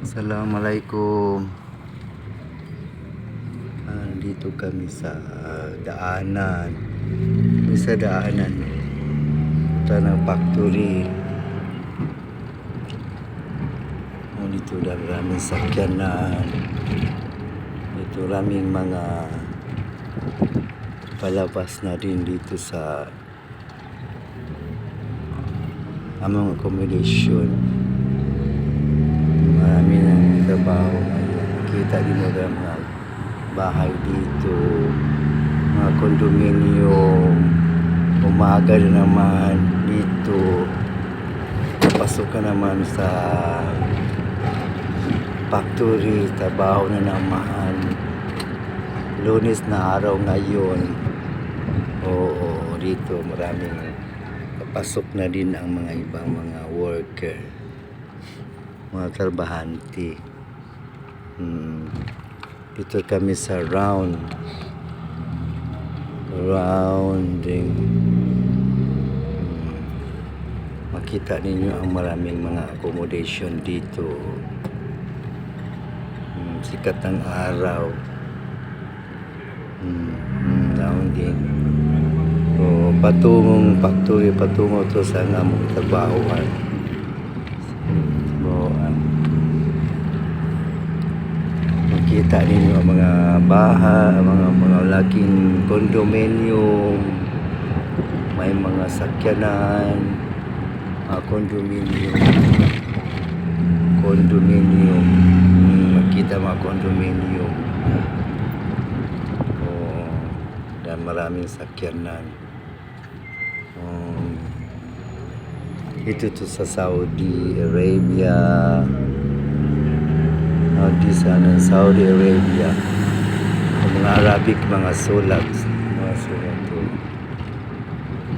Assalamualaikum. Dito kami sa daanan. Sa daanan. Ito ng factory. Dito maraming sakyanan. Dito maraming mga palabas na din dito sa among accommodation. Marami ng trabaho ngayon. Kita din mo mga bahay dito, mga kondominium. Umaga na naman dito. Pasok ka naman sa factory, trabaho na naman. Lunes na araw ngayon. Oo, dito maraming papasok na din ang mga ibang mga worker, mga trabahante. Dito kami sa rounding. Makita ninyo ang maraming mga accommodation dito. Sikat ng araw. Rounding. Patungong factory, patungo to sa among trabahoan. Makita ninyo ang mga bahay, mga laking condominium, may mga sakyanan, condominium, makita mga condominium. Dan maraming sakyanan. Ito to sa Saudi Arabia. Di sana Saudi Arabia. Mga Arabic, mga sulat to.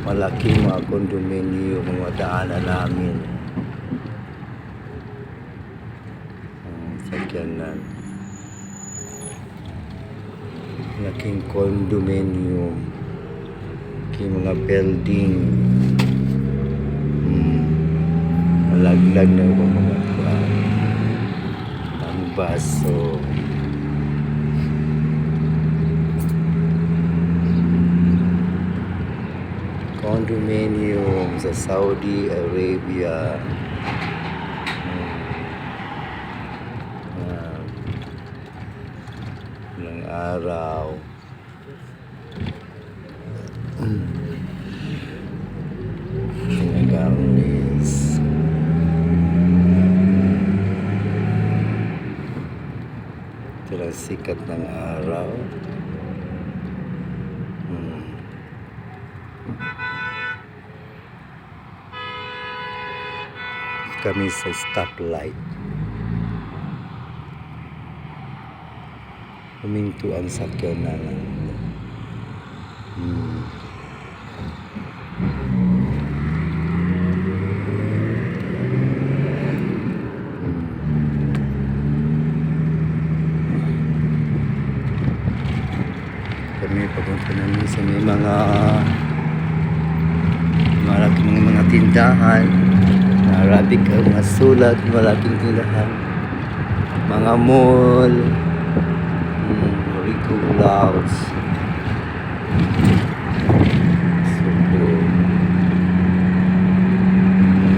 Malaki mga kondominium, mga daanan namin. Sakyanan. Malaking kondominium. Malaking mga building. Malaglag na yung mga baso. Condominium sa Saudi Arabia. Ng araw. Sinagamis. Ito lang sikat ng araw. Kami sa stoplight. Huminto ang sakyanan. Kami papunta namin sa may mga malaking mga tindahan na Arabic, mga sulat, malaking tindahan, mga mall, regulations.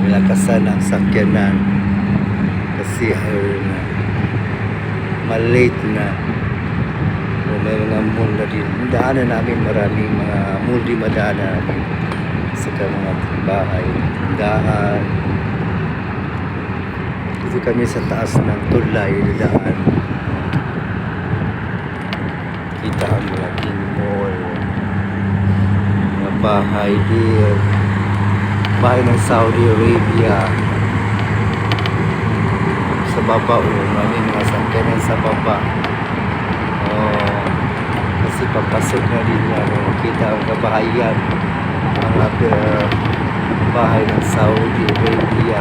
Malakasan ang sakyanan kasi malate na. May mga mall na din. Daanan namin maraming mga mall di madaanan namin. Saka mga bahay, tindahan. Dito kami sa taas ng tulay na daan. Kita ang malaking mall. Mga bahay din. Bahay ng Saudi Arabia. Sa baba, maraming mga sakyanan sa baba. Kasi papasok na din na kita ang kabahayan, mga bahay ng Saudi Arabia.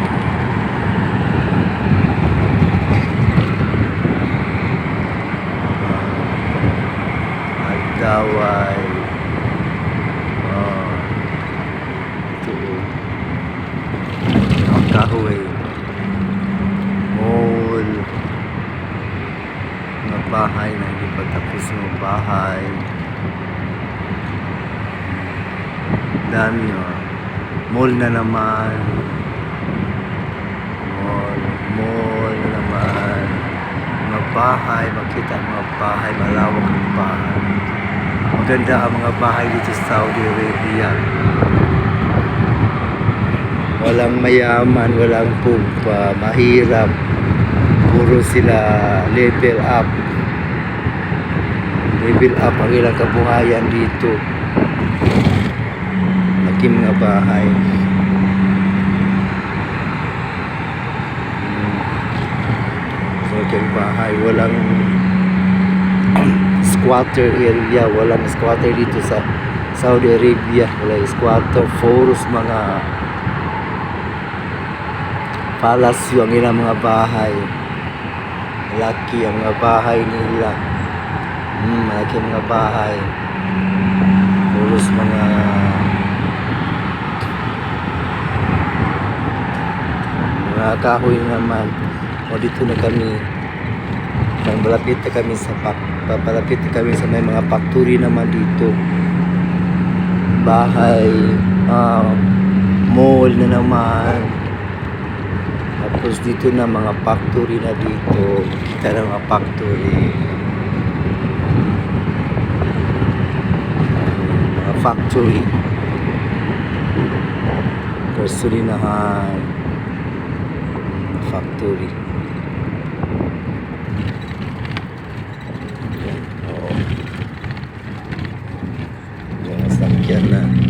Agdaway. Ito. Ang kahoy. Mall. bahay na hindi pa tapos ng bahay. Dami oh. Mall na naman. Mall na naman. Mga bahay, makita ang mga bahay, malawak ang bahay. Maganda ang mga bahay dito sa Saudi Arabia. Walang mayaman, walang pumpa, mahirap. Puro sila level up. Level up ang ilang kabuhayan dito. Laki mga bahay. Laki ang bahay. Walang squatter area. Walang squatter dito sa Saudi Arabia. Walang squatter. Forest mga palasyo ang ilang mga bahay. Malaki ang mga bahay nila. Malaki ang mga bahay. Puros mga kahoy naman. O dito na kami. Palapit na kami sa papalapit na kami sa may mga factory naman dito. Bahay, mall na naman. Tapos dito na mga factory na dito. Kita na mga factory. Mga factory. Gasolinahan. Factory. Yan. Oo. Yung sakyan na.